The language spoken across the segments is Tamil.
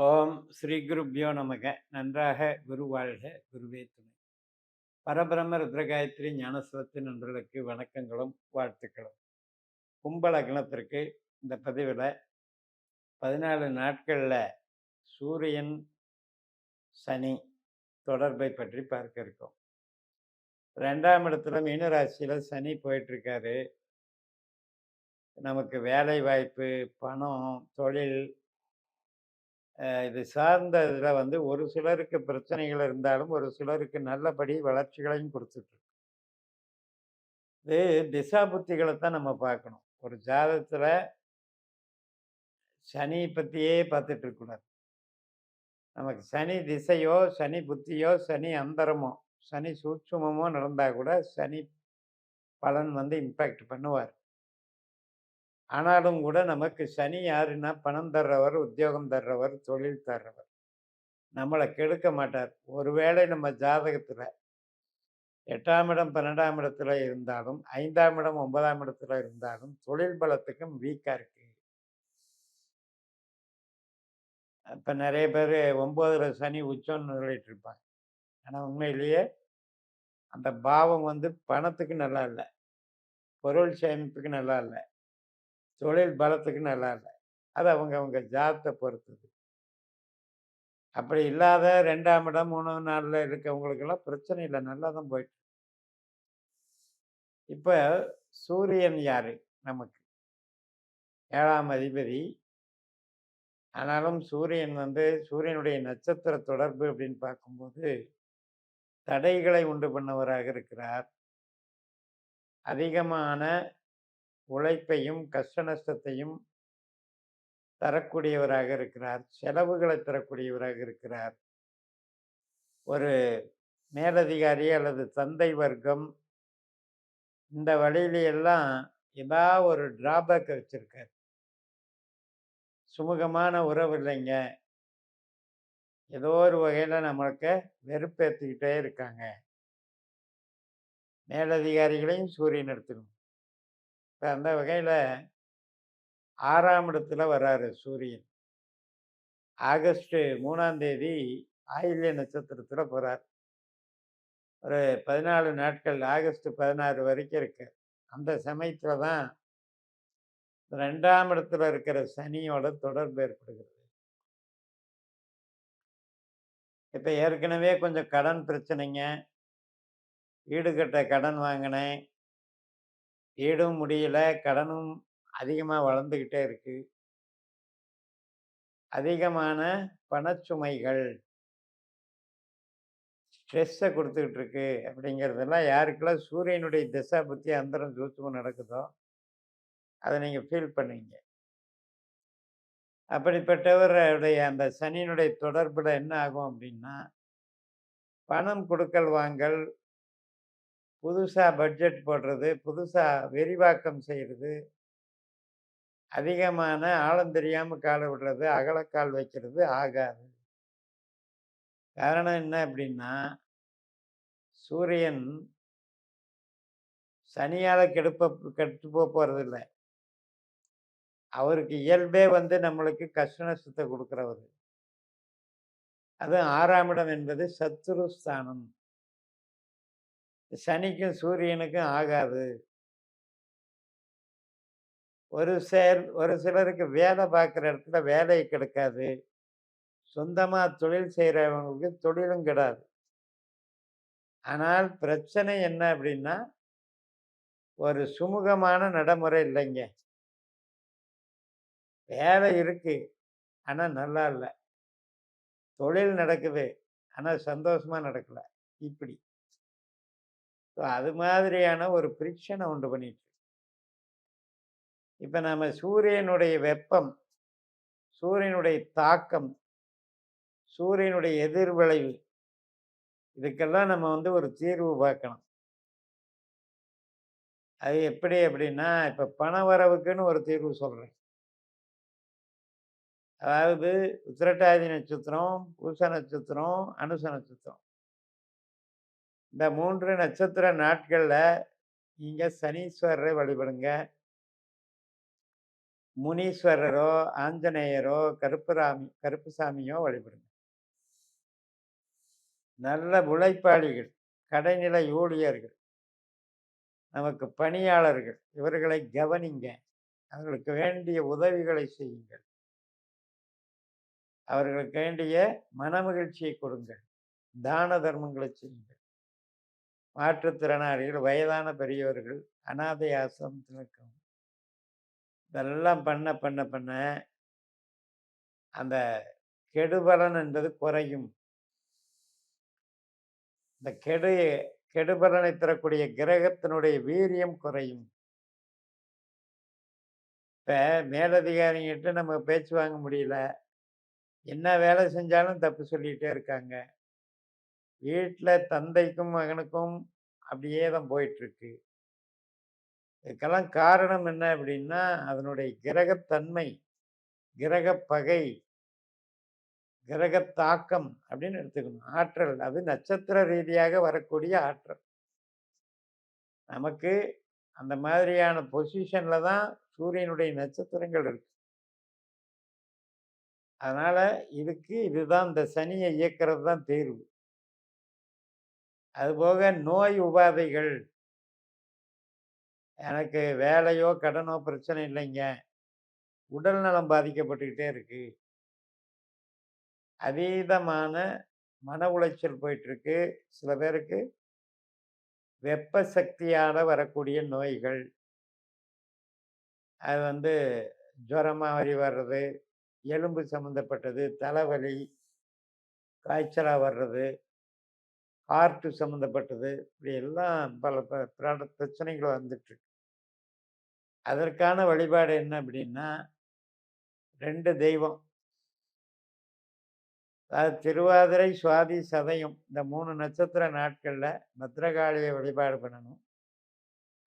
ஓம் ஸ்ரீ குருப்யோ நமக. நன்றாக குரு வாழ்க, குருவே துணை. பரபிரம்ம ருத்ரகாயத்ரி ஞானஸ்வத்து நண்பர்களுக்கு வணக்கங்களும் வாழ்த்துக்களும். கும்ப லக்னத்திற்கு இந்த பதிவில் 14 நாட்களில் சூரியன் சனி தொடர்பை பற்றி பார்க்க இருக்கோம். 2ஆம் இடத்துல மீனராசியில் சனி போயிட்டுருக்காரு. நமக்கு வேலை வாய்ப்பு, பணம், தொழில் இது சார்ந்த இதில் ஒரு சிலருக்கு பிரச்சனைகள் இருந்தாலும் ஒரு சிலருக்கு நல்லபடி வளர்ச்சிகளையும் கொடுத்துட்டு இது திசா புத்திகளை தான் நம்ம பார்க்கணும். ஒரு ஜாதகத்தில் சனி பற்றியே பார்த்துட்டு இருக்கக்கூடாது. நமக்கு சனி திசையோ, சனி புத்தியோ, சனி அந்தரமோ, சனி சூட்சுமமோ நடந்தால் கூட சனி பலன் இம்பேக்ட் பண்ணுவார். ஆனாலும் கூட நமக்கு சனி யாருன்னா பணம் தர்றவர், உத்தியோகம் தர்றவர், தொழில் தர்றவர். நம்மளை கெடுக்க மாட்டார். ஒருவேளை நம்ம ஜாதகத்தில் 8ஆம் இடம் 12ஆம் இடத்துல இருந்தாலும், 5ஆம் இடம் 9ஆம் இடத்துல இருந்தாலும் தொழில் பலத்துக்கும் வீக்காக இருக்கு. இப்போ நிறைய பேர் 9ல் சனி உச்சம்னு சொல்லிட்டு இருப்பாங்க. ஆனால் உண்மையிலேயே அந்த பாவம் பணத்துக்கு நல்லா இல்லை, பொருள் சேமிப்புக்கு நல்லா இல்லை, தொழில் பலத்துக்கு நல்லா இல்லை. அது அவங்க ஜாதத்தை பொறுத்தது. அப்படி இல்லாத 2ஆம் இடம் 3ஆம் நாளில் இருக்கவங்களுக்கெல்லாம் பிரச்சனை இல்லை, நல்லா தான் போயிட்டு. இப்போ சூரியன் யாரு நமக்கு 7ஆம் அதிபதி. ஆனாலும் சூரியன் சூரியனுடைய நட்சத்திர தொடர்பு அப்படின்னு பார்க்கும்போது தடைகளை உண்டு பண்ணவராக இருக்கிறார். அதிகமான உழைப்பையும் கஷ்ட நஷ்டத்தையும் தரக்கூடியவராக இருக்கிறார். செலவுகளை தரக்கூடியவராக இருக்கிறார். ஒரு மேலதிகாரி அல்லது தந்தை வர்க்கம் இந்த வழியிலையெல்லாம் ஏதாவது ஒரு டிராபேக் வச்சிருக்கார். சுமூகமான உறவு இல்லைங்க, ஏதோ ஒரு வகையில் நம்மளுக்கு வெறுப்பேற்றிக்கிட்டே இருக்காங்க. மேலதிகாரிகளையும் சூரியன் எடுத்துக்கணும். இப்போ அந்த வகையில் 6ஆம் இடத்துல வர்றாரு சூரியன். ஆகஸ்ட் 3ஆம் தேதி ஆயில்ய நட்சத்திரத்தில் போகிறார். ஒரு 14 நாட்கள், ஆகஸ்ட் 16 வரைக்கும் இருக்கு. அந்த சமயத்தில் தான் 2ஆம் இடத்துல இருக்கிற சனியோட தொடர்பு ஏற்படுகிறது. இப்போ ஏற்கனவே கொஞ்சம் கடன் பிரச்சனைங்க, ஈடுகட்ட கடன் வாங்கினேன், ஈடும் முடியல, கடனும் அதிகமாக வளர்ந்துக்கிட்டே இருக்கு. அதிகமான பணச்சுமைகள் ஸ்ட்ரெஸ்ஸை கொடுத்துக்கிட்டு இருக்கு. அப்படிங்கிறதெல்லாம் யாருக்கெல்லாம் சூரியனுடைய திசா புத்தி அந்தரம் சூட்சுமம் நடக்குதோ அதை நீங்கள் ஃபீல் பண்ணுவீங்க. அப்படிப்பட்டவருடைய அந்த சனியினுடைய தொடர்பில் என்ன ஆகும் அப்படின்னா, பணம் கொடுக்கல் வாங்கல், புதுசாக பட்ஜெட் போடுறது, புதுசாக விரிவாக்கம் செய்கிறது, அதிகமான ஆழம் தெரியாமல் காலை விடுறது, அகலக்கால் வைக்கிறது ஆகாது. காரணம் என்ன அப்படின்னா, சூரியன் சனியால் கெட்டு போகிறதில்லை. அவருக்கு இயல்பே நம்மளுக்கு கஷ்ட நஷ்டத்தை கொடுக்குறவர். அதுவும் 6ஆம் இடம் என்பது சத்துருஸ்தானம். சனிக்கும் சூரியனுக்கும் ஆகாது. ஒரு சிலருக்கு வேலை பார்க்குற இடத்துல வேலை கிடைக்காது. சொந்தமாக தொழில் செய்கிறவங்களுக்கு தொழிலும் கிடாது. ஆனால் பிரச்சனை என்ன அப்படின்னா, ஒரு சுமூகமான நடைமுறை இல்லைங்க. வேலை இருக்கு, ஆனால் நல்லா இல்லை. தொழில் நடக்குது, ஆனால் சந்தோஷமாக நடக்கல. இப்படி அது மாதிரியான ஒரு பிரச்சனை உண்டு பண்ணிட்டு. இப்போ நம்ம சூரியனுடைய வெப்பம், சூரியனுடைய தாக்கம், சூரியனுடைய எதிர்விளைவு, இதுக்கெல்லாம் நம்ம ஒரு தீர்வு பார்க்கணும். அது எப்படி அப்படின்னா, இப்போ பண வரவுக்குன்னு ஒரு தீர்வு சொல்கிறேன். அதாவது உத்திரட்டாதி நட்சத்திரம், பூச நட்சத்திரம், அனுச நட்சத்திரம், இந்த 3 நட்சத்திர நாட்களில் நீங்கள் சனீஸ்வரரை வழிபடுங்க. முனீஸ்வரரோ, ஆஞ்சநேயரோ, கருப்புசாமியோ வழிபடுங்க. நல்ல உழைப்பாளிகள், கடைநிலை ஊழியர்கள், நமக்கு பணியாளர்கள் இவர்களை கவனிங்க. அவர்களுக்கு வேண்டிய உதவிகளை செய்யுங்கள். அவர்களுக்கு வேண்டிய மனமகிழ்ச்சியை கொடுங்கள். தான தர்மங்களை செய்யுங்கள். மாற்றுத்திறனாளிகள், வயதான பெரியவர்கள், அனாதை ஆசிரமத்தில் இருக்கவங்க இதெல்லாம் பண்ண பண்ண பண்ண அந்த கெடுபலன் என்பது குறையும். இந்த கெடுபலனை தரக்கூடிய கிரகத்தினுடைய வீரியம் குறையும். இப்ப மேலதிகாரிகிட்ட நம்ம பேச்சு வாங்க முடியல. என்ன வேலை செஞ்சாலும் தப்பு சொல்லிட்டே இருக்காங்க. வீட்ல தந்தைக்கும் மகனுக்கும் அப்படியே தான் போயிட்டுருக்கு. இதுக்கெல்லாம் காரணம் என்ன அப்படின்னா, அதனுடைய கிரகத்தன்மை, கிரகப் பகை, கிரகத் தாக்கம் அப்படின்னு எடுத்துக்கணும். ஆற்றல் அது நட்சத்திர ரீதியாக வரக்கூடிய ஆற்றல். நமக்கு அந்த மாதிரியான பொசிஷன்ல தான் சூரியனுடைய நட்சத்திரங்கள் இருக்கு. அதனால இதுதான் இந்த சனியை இயக்கிறது தான் தீர்வு. அதுபோக நோய் உபாதைகள், எனக்கு வேலையோ, கடனோ பிரச்சனை இல்லைங்க. உடல் நலம் பாதிக்கப்பட்டுக்கிட்டே இருக்கு. அதீதமான மன உளைச்சல் போயிட்டுருக்கு. சில பேருக்கு வெப்ப சக்தியால வரக்கூடிய நோய்கள். அது வந்து ஜுரமா மாரி வர்றது, எலும்பு சம்மந்தப்பட்டது, தலைவலி, காய்ச்சலா வர்றது, ஹார்ட் சம்மந்தப்பட்டது, இப்படி எல்லாம் பல பிரச்சனைகள் வந்துட்டுருக்கு. அதற்கான வழிபாடு என்ன அப்படின்னா, 2 தெய்வம். அதாவது திருவாதிரை, சுவாதி, சதயம் இந்த 3 நட்சத்திர நாட்கள்ல பத்ரகாளியை வழிபாடு பண்ணணும்.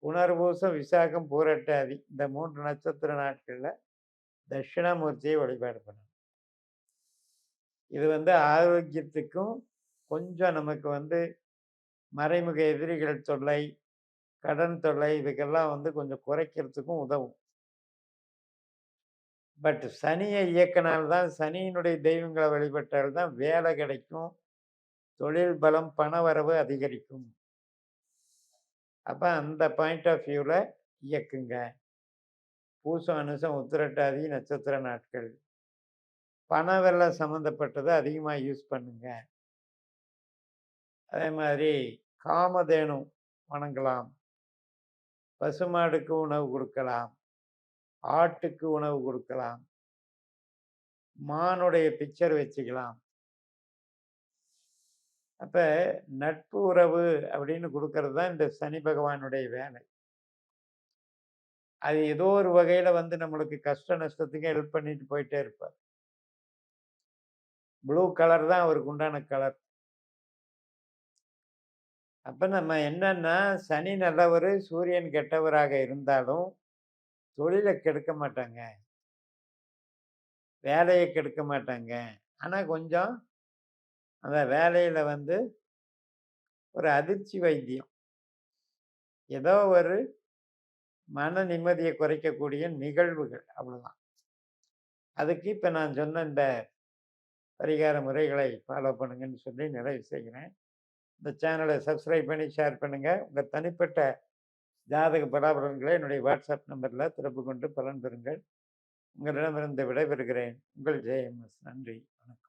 புனர்பூசம், விசாகம், பூரட்டாதி இந்த 3 நட்சத்திர நாட்கள்ல தட்சிணாமூர்த்தியை வழிபாடு பண்ணணும். இது ஆரோக்கியத்துக்கும் கொஞ்சம் நமக்கு மறைமுக எதிரிகள் தொல்லை, கடன் தொல்லை இதுக்கெல்லாம் கொஞ்சம் குறைக்கிறதுக்கும் உதவும். பட் சனியை இயக்கினால்தான், சனியினுடைய தெய்வங்களை வழிபட்டால்தான் வேலை கிடைக்கும், தொழில் பலம், பணவரவு அதிகரிக்கும். அப்ப அந்த பாயிண்ட் ஆஃப் வியூல இயக்குங்க. பூசம், அனுசம், உத்திரட்டாதி நட்சத்திர நாட்கள். பண வெள்ளம் சம்மந்தப்பட்டதை அதிகமாக யூஸ் பண்ணுங்க. அதே மாதிரி காமதேனு வணங்கலாம். பசுமாடுக்கு உணவு கொடுக்கலாம். ஆட்டுக்கு உணவு கொடுக்கலாம். மானுடைய பிக்சர் வச்சுக்கலாம். அப்ப நட்பு உறவு அப்படின்னு கொடுக்கறது தான் இந்த சனி பகவானுடைய வேலை. அது ஏதோ ஒரு வகையில நம்மளுக்கு கஷ்ட நஷ்டத்துக்கு ஹெல்ப் பண்ணிட்டு போயிட்டே இருப்பார். ப்ளூ கலர் தான் அவருக்கு உண்டான கலர். அப்ப நம்ம என்னன்னா, சனி நல்லவர், சூரியன் கெட்டவராக இருந்தாலும் தொழிலை கெடுக்க மாட்டாங்க, வேலையை கெடுக்க மாட்டாங்க. ஆனா கொஞ்சம் அந்த வேலையில ஒரு அதிர்ச்சி வைத்தியம், ஏதோ ஒரு மன நிம்மதியை குறைக்கக்கூடிய நிகழ்வுகள், அவ்வளவுதான். அதுக்கு இப்ப நான் சொன்ன இந்த பரிகார முறைகளை ஃபாலோ பண்ணுங்கன்னு சொல்லி நிறைவு செய்கிறேன். இந்த சேனலை சப்ஸ்கிரைப் பண்ணி ஷேர் பண்ணுங்க. உங்க தனிப்பட்ட ஜாதக பலாபலன்களை என்னுடைய வாட்ஸ்அப் நம்பர்ல தொடர்பு கொண்டு பலன் பெறுங்கள். உங்களிடமிருந்து விடைபெறுகிறேன். உங்கள் ஜெயம்எஸ். நன்றி, வணக்கம்.